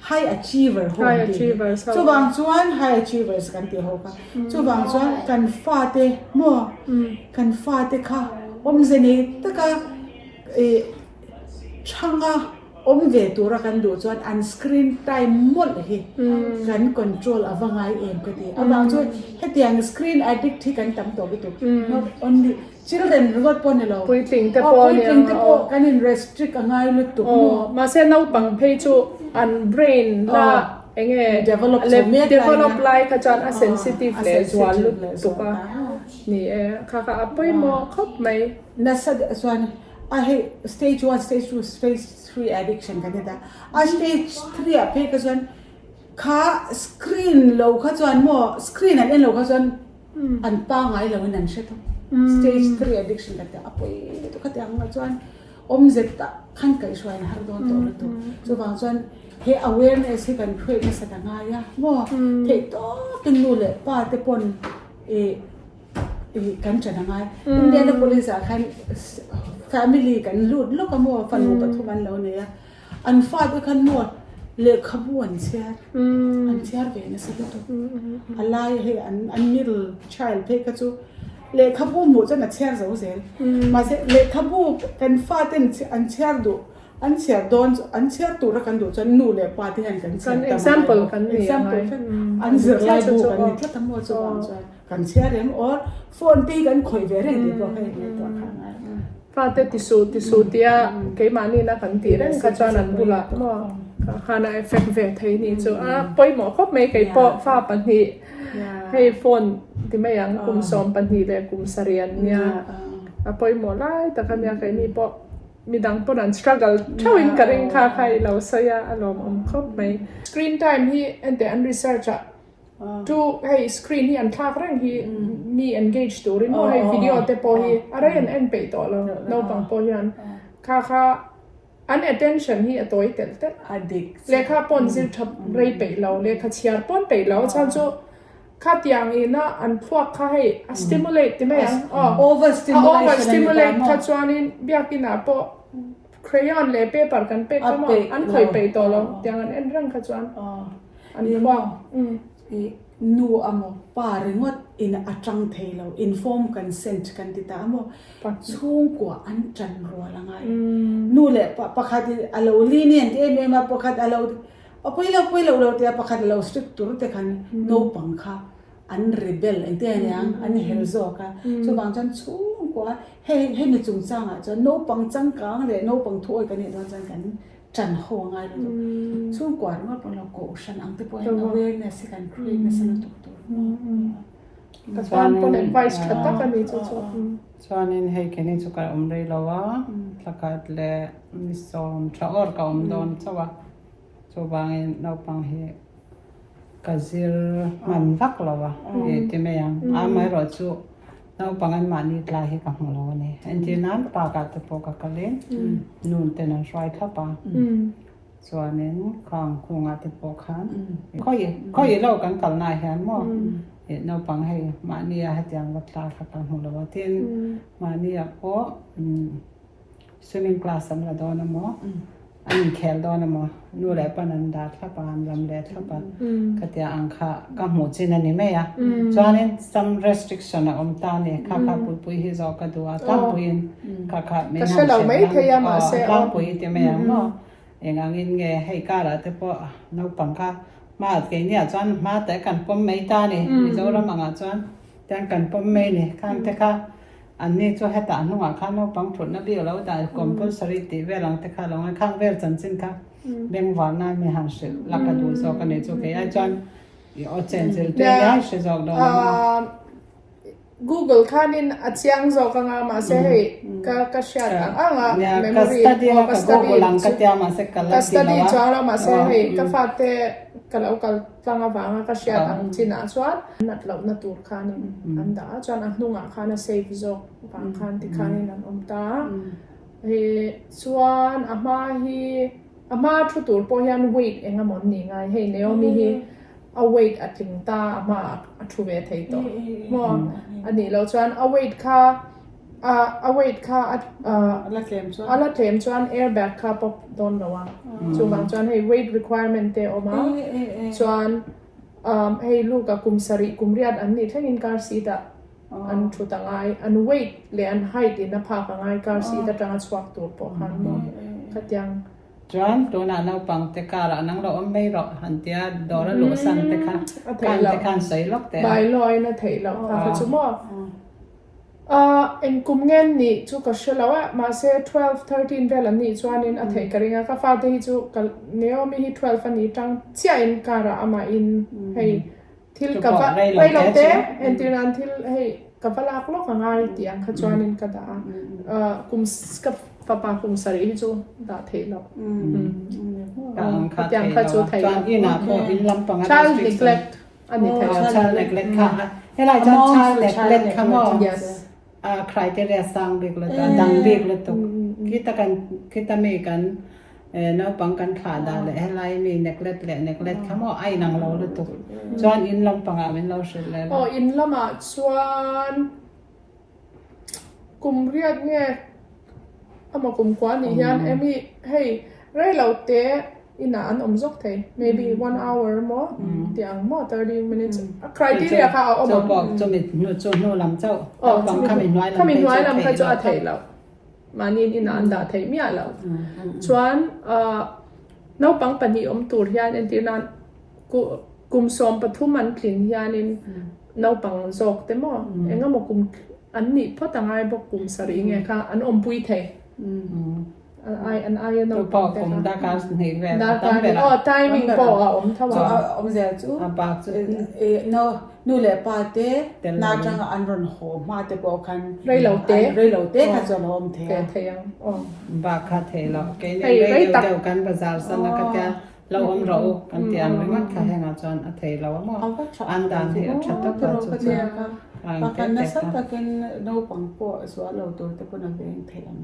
high achievers so bang chuan high achievers kan ti ho ka so bang chuan kan fa te mo kan fa te kha om zeni taka changa om ve tura kan du chuan an screen time mol hi kan control awangai em ka ti awang chu hetiang screen addict hi kan tam to bitu not only children got ponelo puiting te po kan in restrict angai lut tu ma se nau pang phei chu an brain la enge develop like ka chan a sensitive le zwal lut tu ka ni kha apoi mo khop mai na sad swan I have stage 1, stage 2, stage 3 addiction kan da a stage 3 a pe ka chuan kha screen lo kha chuan mo screen an lo kha chuan an pa ngai lo nan she to stage 3 addiction kan da apoi to kha tiang ma chuan om zet ta khan kai shwain har don to so bang chuan he awareness he kan create na sa nga ya mo the to tin nu le pa te pon kan chana ngai Indian police a khan family kan lut lo ka mo fan mo pathuman lo ne ya an fa de kan mo le khabuan cher an cher ve na sa to alai he an middle child pe ka chu le khabu mo cha na cher zo zel ma se le khabu kan fa ten an cher do an cher don an cher tu ra kan do chan nu le pa ti han kan example kan ni an zir lai bu kan ni tla tam mo chu kan cher em or phone pe kan khoi ve re ni to hai ni to kha fa te tisu tia ke mani na kan ti ren ka chan an bula mo khana effect ve thei ni chu a poi mo khop me kai po fa pan hi hey phone ti me yang kum som pan hi le kum sarian nia a poi mo lai ta kan ya kai ni po midang po nan struggle thawin karing kha khai lo saya alom khop me screen time hi and the research to hey screen hi an thak rang hi mi engage to rin mo hey video te po hi ara en pe to lo no pang po yan kha an attention hi atoi tel addict le kha pon zil thap rei pe lo le kha chiar pon pe lo chan chu kha tiang ina an phuak kha hey stimulate ti me yang overstimulate kha chuanin biakina po crayon le paper kan pe ka mo an khoi pe to lo tiang an en rang kha chuan an phuak nu amo paringot in atang thelo inform consent kan ti ta amo chung ko an chan ro langa nu le pakhat alo lenient em ma pakhat alo poilo lo te pakhat lo strict tur te kan no pangkha an rebel ente yang an helzo ka so bang chan chung ko he ni chung chang a no pang chang kang le no pang thoi kan ni don chan kan chan ho ngai lo chung ko ma pang lo ko shan ang te po awareness kan create na to ka chuan pon advice khatta kan ni chu chuanin hei keni chu kar omrei lawa tlakat le misom thaor ka don chawa chu bangin naupang hi kazir man vak lawa e timeyang amai ro chu naupangan mani tla hi ka hnglo ni antinan pa ka te po ka kalen nun te na shwai thapa chuanin khang khunga te po khan khoi lo kan kalna hian mo naupang hei mani a hatiang wa tla kha ka hnglo wa tin mani a po swimming class am la don mo an khel don mo nu le panan da thapan lam le thapan katia angkha ka mu chin ani me ya chuanin some restriction om ta ne kha pui hi zo ka duwa ta puin kha me ka shalo mai theya ma se ka pui te me ya no engangin nge hei ka ra te po no pangkha ma ke nia chuan ma te kan pom mai ta ni mi zo ra manga chuan tang kan pom mai ni kan te kha อันนี้จะให้ตาหนุ่งข้างนอกปังถุนนับเดียวแล้วแต่กรมก็สริติเวลังแต่ข้าลงข้างเวลจันทร์สินค่ะเบ่งหวานน่ามีหันสิลักกระดูกสกันเนี่ยจะแค่จอนเอาเจนเจลตัวนี้สิจอกดอก Google ค่านินอัดเสียงจอกงามาเสยก็เชียร์ต่างอ่ะ memory ก็study ลังก็จะมาเสกกันแล้ว study จอเรามาเสยก็ฟาดเตะก็เราก็ตั้งวางก็เชียร์ต่างจีน่าชวนนัดเรานัดตัวค่านินอันดาจอนอันนุ่งค่านะ save จอกบางคันที่ค่านินอันตาชวนอามาทุตัวพยัน weight เองอะมันนี่ไงเฮ้เนโอมีเอา weight อัดลิงตามาทุเวทให้ตัวมออันนี้เราชวนเอา weight ค่าweight ค่าละเกมชวน ละเทมชวน airbag ค่าปอบโดนระวังชวนชวนให้ weight requirement เตออกมาชวนให้ลูกกับกุมสริกุมเรียดอันนี้ถ้ากินการสีดาอันชุดต่างไงอัน weight เลยอัน height อินภาคไงการสีดาจังสวักตัวปอหันมอขัดยังจวนตัวนั้นเราปังเตการะนังเราไม่รอหันเตียดอร์ลุสันเตค่ะการเตการใส่ล็อกแต่ใบลอยนะเถยเราค่ะจุ๊บเอ็นกุมเงินนี่จุกเชลว่ามาเซ่12 13เวลานี่จวนนินเถยกระดิ่งก็ฟาดที่จุกเนียมีที่12อันนี้จังเสียอินการะอามาอินให้ที่กับว่าไปเราเตะเอ็นที่นั้นที่ให้กับว่าลักลอกงานที่อันขจรนินก็ได้กุมกับฟ้าปาคุมสรีที่จูดาเทลต่างค่ะจวนอินาพออินลำปัง child neglect อันนี้เทล child neglect ค่ะเฮ้ยไรจวน child neglect ค่ะมั้งใครจะเรียกสังบิกเลยดังบิกเลยตุกคิดมีกันน้าปังกันขาดาเลยเฮ้ยไรมี neglect เลย neglect ค่ะมั้งไอ้นางเราเลยตุกจวนอินลำปังอ่ะเป็นเราสุดเลยอินลำอ่ะจวนกุมเรียกเนี่ยมากุมกวนนี่ยันมีให้เรื่องเราเตะอินานจกเท maybe 1 hour มั้งเตียงมั้ง30 minutes ใครที่เรียกเขาเอาจะบอกจะมีหนูจะหนูลำเจ้าบังขมิ้นไว้ลำเขาจะเทแล้วมานี่อินานด่าเทมีอะไรแล้วชวนน้าปังปนิอมตูดยันเอ็นที่นั้นกุมสมปทุมมันกลิ่นยันน้าปังจกเต็มมั้งเอ็งก็มากุมอันนี้เพราะต่างไงบอกกุมสรีไงค่ะอันอมปุยเทอันตัวปอกผมดาการนี่แหวนตั้งแต่ไทมิ่งปอกเท่าไหร่เสียจูนูเล่ปาเต้นาจังอันรันโฮมาเตปอกันเรื่อยเราเต้ค่ะจนหอมเทียงบาคาเทเราเกย์เนี่ยเดียวกันภาษาสันนักเตะเราอมเรากันเตียนไม่มัดค่ะแห่งอาจารย์เทเราว่าอันดันที่ชัดตัวจุดPakan nasa pakan no pangpo swallow to te pun ang thayam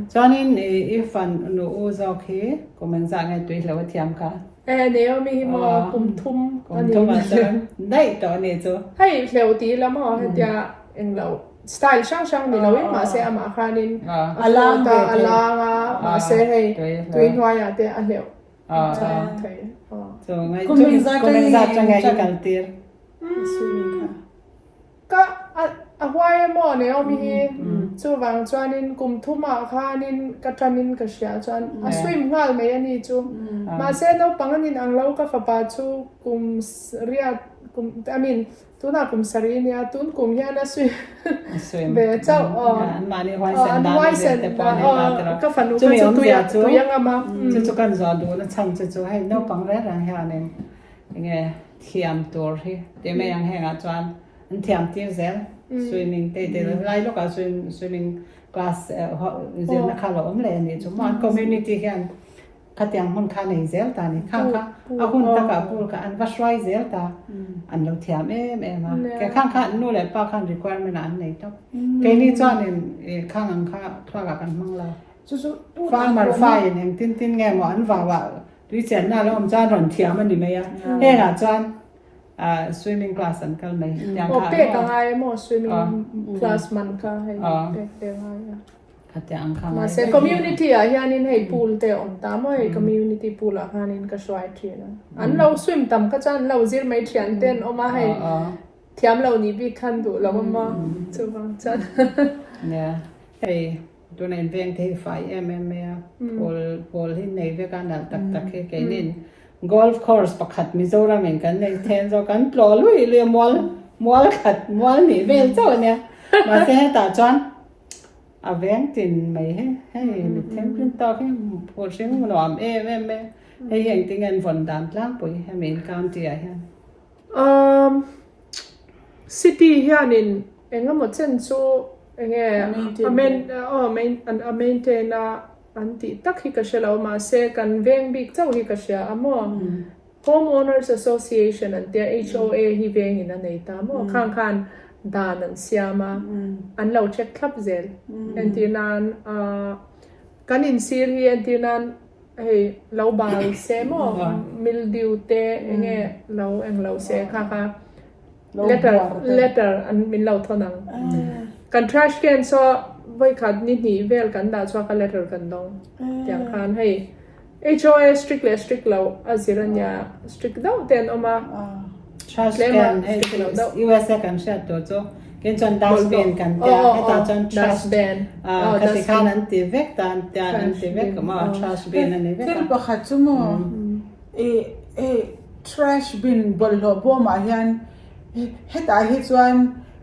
cho nên if an no uzo khi ko men za ngai tui lo thiam ka neo mi mo kum thum ma dai to ne cho hai leo ti la mo tia eng lo style sang ni lo ma se ama khanin alanga ma se hei tui hwa ya te a leo so ngai ko men za ngai kan tir swimming ka ก็ว่าหมอเนี่ยมีจูบางจวนนินกุมทุ่มอาคานินกระทำนินกระเชียจวนสวิมงาลไม่ยันนี่จูมาเส้นเราปังนินอังเราก็ฟ้าปาจูกุมเรียดกุมตุน่ากุมสรีเนี่ยตุนกุมยันนะสวิมเบเจ้ามานี่ไว้เส้นแต่ปอนนี่ก็ฝันว่าจะตัวยังอะมาจะกันจอดูนะช่างจะให้เราปังแรกอะไรเนี่ยยังไงเทียมตัวที่เดี๋ยวไม่ยังแห้งอาจารย์อันเทียมที่เซล swimming เตะไล่ลูกกับ swimming class เซลนักข่าวอมเลยนี่จุ่มมัน community กันขัดยังมันข้างในเซลตานี่ข้างเอาคนตะกับพูดกับอันวัชไว้เซลตาอันเราเทียมมาแกข้างนู่นแหละป้าข้าง requirement อันไหนต้องแกนี่จ้าเนี่ยข้างอันข้าคลากันมั่งเราฟ้ามันไฟอย่างติ้นแง่หมอนว่าดิฉันน่าแล้วอมจ้าหล่อนเทียมมันดีไหมอ่ะเฮ้ยอาจารย์swimming class อันกันไหมอย่างค่ะเป๊ะต่างไงหมอ swimming class มันก็ให้เป๊ะเดียวไงขัดยังค่ะมาเสร็จ community อ่ะยันนี่ให้ pool เตะอมตามว่า community pool อ่ะยันนี่ก็ช่วยทีนะอันเรา swim ต่ำก็จะเราเจอไม่เทียนเต้นออกมาให้เทียมเรานี่บีคันดูเราก็มาจูบังจันเนี่ยเฮ้ยตัวนั้นเพียงที่ไฟMMA พอลที่ในเวกันนั้นตักแค่นี้golf course ประคัดมิโซราเหมือนกันในเทนโซกันปลอลุยเรือมอลขัดมอลหนีเวลเจ้าเนี่ย มาเสียแต่จอนอาแวงตินไม่ให้มีเทมเพลตต่อให้พอชิงหลอมแม่ให้เห็นติเงินฝนดานล่างปุ๋ยให้มีการเจียฮะcity เฮียนินเองก็หมดเส้นสู้เองmaintain อันที่ตักฮิกาเชลเอามาเซกันเวงบิ๊กเจ้าฮิกาเชลอ่ะHomeowners Association อันเดีย HOA ฮิเวงอินอันนี้ตามข้างดานันเสียมาอันเราเช็คคลับเซลอันที่นั้นกันอินซีรีอันที่นั้นเราบาลเซมอมิลดิวเตเงี้ยเราเซค่ะletter อันมินเราเท่านั้นกัน trash can ซอไว้ขัดนิดหนีเวลกันดาชว่ากัน letter กันดองอย่างคันให้HOA strict เราอาศิรัญญา strict ดาวเต็นออกมา trash can ให้ USA กันเชื่อตัวโจกันจน dustbin กันเดียให้ตาจน trash bin คติขานันติเวกตานเตียนันติเวกก็มา trash bin อันนี้เวกที่ประคัตจุโมtrash bin บนหลัวบัวมาเฮียนให้ตาให้จวน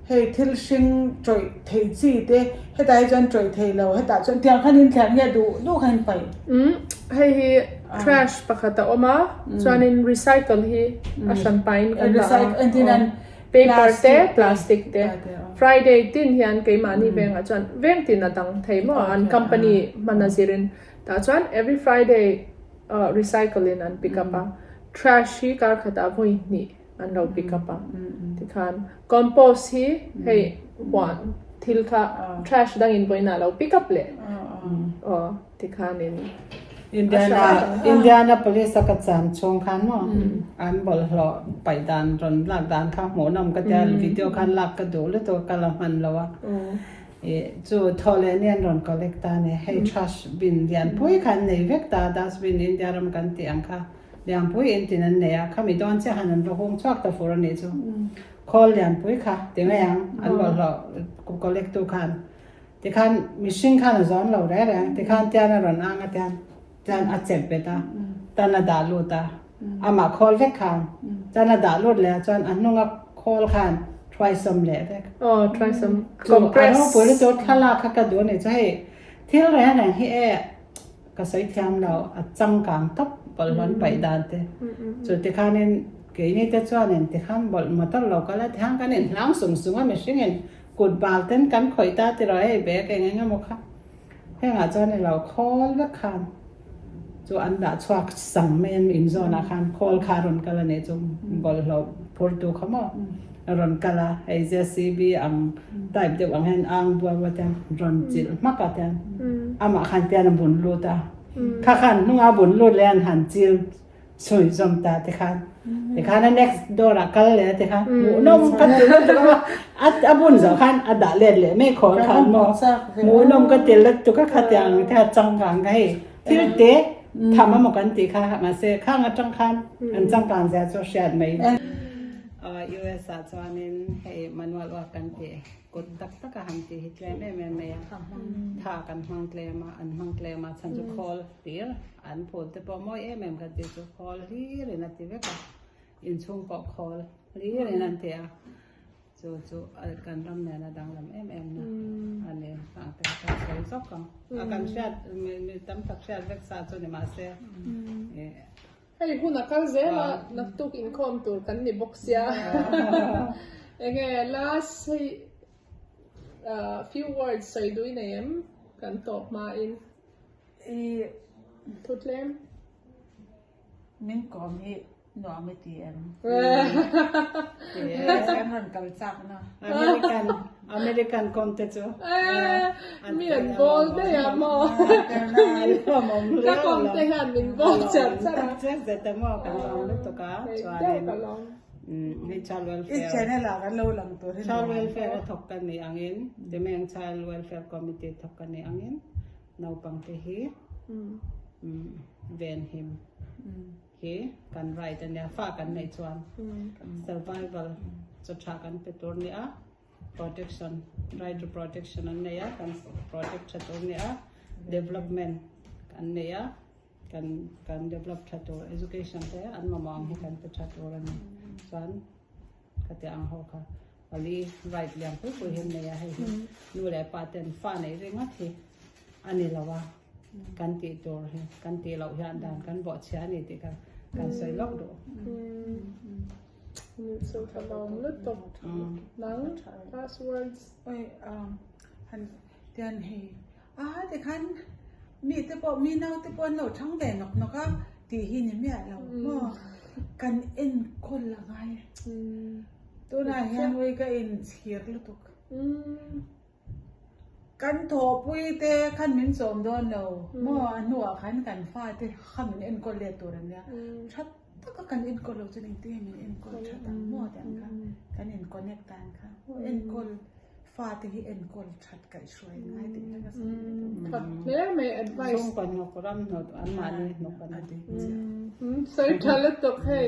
ให้ทิลชิงจ่อยเทจีเตให้ตาให้จวนจ่อยเทเราให้ตาจวนเตียงขันนินแข็งเนี่ยดูขันไปให้ trash ปะคะตะออกมาจวนนิน recycle ฮีอาชันไปกัน recycle อันที่นั้น paper เต plastic เต Friday ตินเฮียนเกยมานี่เวงอาจารย์เวงตินน่ะตังไทยมั้งอัน company มันน่ะสิรินแต่อาจารย์ every Friday recycling อัน pick up trash ฮีการขัดอาวุธนี่อันเรา pick up ที่คัน compost ฮีให้วันทิลค่ะ trash ดังอินไว้น่ะเรา pick up เลยที่คันนี่อินเดียนาโพลิสกัดสามช่วงคันมั้งอันบอลเราไปดานรอนหลักดานข้าวหมูนำก็จะวิดีโอคันหลักก็ดูแล้วตัวกะละมันเราอะจู่ทอเลเนียนรอนก็เล็กตาเนี่ยให้ trash bin เดียนพุ้ยคันในเวกตา dustbin อินเดียรำกันเตียงค่ะเดียนพุ้ยอินที่นั่นเนี่ยข้ามีดอนเสียหันนั่นเราคงชอบแต่ฟูรนี่จู่คอลเดียนพุ้ยค่ะเตียงยังอันบอลเราก็เล็กตัวคันที่คันมิชิงคันซ้อนเราได้เลยที่คันเตียนรอนอ่างเตียนจานอัดเจ็บไปตาจานดาลูตาอามาคอลเวกขานจานดาลูดแล้วจานอันนุ่งคอลขาน try some เลยเด็กtry some compress อันนู้นปุ๋ยตัวทลาขกระดูเนี่ยจะให้เที่ยวแรงเนี่ยให้ก็ใส่เทียมเราจังกลางทับบอลมันไปดานเตะจุดที่ข้าเนี่ยเกี่ยนี่จะจ้าเนี่ยที่ข้ามบอลมาตั้งเราก็แล้วที่ข้างกันเนี่ยล้างสูงว่าไม่ใช่เงินกดบาลเต้นกันข่อยตาที่เราให้แบกเองงั้นมั้งค่ะให้อาจารย์เนี่ยเราคอลเวกขานจูอันดัชวักสังเมนอินโซนาคันคอลคารอนกาลเนี่ยจูบอลเราพูดดูเขามา รอนกาลาไอเจสีบีอังได้เดี๋ยวอังเห็นอังบัววัดยังรอนจิลมากกว่ายังอามาขันเตียนบุญรูตาข้าขันนุ่งอาบุญรูเลียนหันจิลสวยจอมตาเตขันนั่น next door กัลเลยเตขันหมูนมกันจิลแล้วตัวอัดบุญสองขันอัดด่าเล่นเลยไม่ขอขันมอหมูนมกันจิลแล้วตัวก็ขัดยังแท้จังกังไงที่เตะทำมาหมกันตีค่ะมาเสกข้างจังขันอันจังการจะโซเชียลไหมUS อาจารย์นี่ให้มันว่ากันเตะกดตักหังเตะฮิตเลยแม่ถ้ากันหังเตะมาอันหังเตะมาฉันจะ call เดี๋ยวอันพูดแต่พอมอยแม่กันเตะจะ call รีเลยนะทีเวกอินช่วงก็ call รีเลยนั่นเตะจู่กันรำเนี่ยนะดังรำนะอันนี้ฟังแต่การใช้ซอกกันการเชื่อมีตั้มตักเชื่อเวกษาจนมาเสียให้คุณนักการเซลนักตุกอินคอมตัวกันในบ็อกซ์ยาเองlast few words ใส่ด้วยเนมกันตอบมาอินทุกเล่มมินก็มีหนูไม่เตียนกันหันกันจักนะอเมริกันคอนเทนต์มีอันบอลได้ยังมอถ้าคอนเทนต์มีบอลจัดซะนะเจ๊แต่หม้อกันลองด้วยตัวกันชวนนี่ชาลเวลเฟร์อีเจนี่หลักกันโลหลังตัวชาลเวลเฟร์ถกกันในอังอินเดเมงชาลเวลเฟร์คอมมิตี้ถกกันในอังอินนาปังเตฮีเวนฮิมกันไรแต่เนี่ยฝากกันในชวน survival จะฉากันเป็นตัวเนี้ย protection right to protection อันเนี้ยกัน protect ตัวเนี้ย development อันเนี้ยกัน develop ตัว education เนี้ยอันมามองให้กันเป็นตัวนั้นส่วนก็จะอังหัวค่ะ ali right liang pu hin ne ya hai nu le paten fa nei ringa thi ani lawa kan ti tor he kan ti lau hian dan kan bo chha ni ti kan soi lok do so talong lut top nang passwords oi han tian he te khan mi te po mi nau te po no thang de nok nok a ti hi ni me lo mo kan en kol la ngai tu na hian wei ka in hir lu tuk kan tho pui te khan min som don lo mo anua khan kan fa te kham en kol le tur ania that ta kan en kol lo chen te min en kol that mo tan ka kan en connect tan ka en kol fa te hi en kol that kai shoi ngai te ka sa but there may advice song pan no ram no an ma ni no kan ati so thalat to hey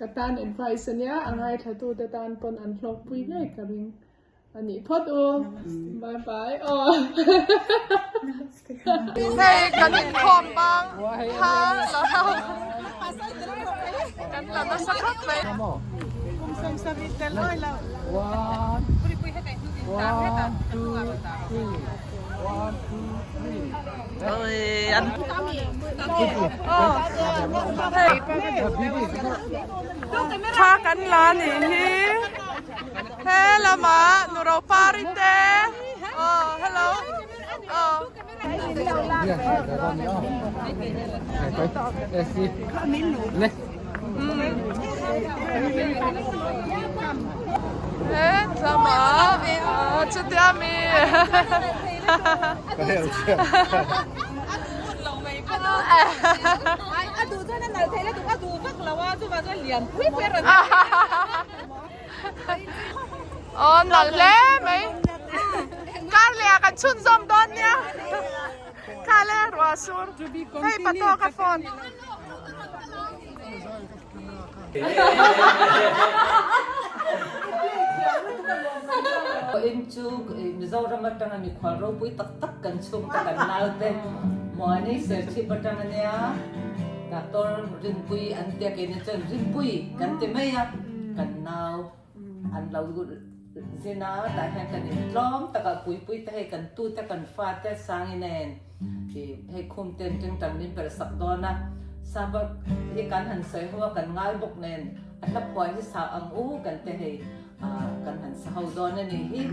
katan advice nya angai thatu datan pon an hlok pui ngai karing ani phot o bye bye hey kan khom bang ha kan la na sakhat mai som sa mit te loi la ถ้ากันลานี่เฮ้ละมาหนูเราปาริเต้ฮัลโหลเฮ้ละมาชุดเดียมีดูเท่านั้นเลยเท่านั้นดูก็ดูฟักแล้วว่าดูมาจะเลี้ยงพี่เป็นอะไรอ๋อหนังเล่ไหมการเลี้ยกันชุนซอมดอนเนี่ยข้าเล่รัวซูนให้ปะโตกับฟอนอินจูมิซารามัดตั้งมีความรู้ปุ้ยตักกันชุ่มกันนาวเต้มัวนี่เสร็จที่ประจังเนี่ยดอกเตอร์รินปุยอันเดียกันจนรินปุยกันเต็มไม่ยักกันนาวอันเราเจน่าแต่ให้กันล้อมแต่กับปุยแต่ให้กันตู้แต่กันฟาดแต่สร้างเองให้คุมเต็มจึงจังนินเป็นสักดอนนะสาบที่การหันเสยหัวกันง่ายบกเนนอันละพอยที่สาวอังอู้กันแต่ให้กันหันสาวดอนนั่นเอง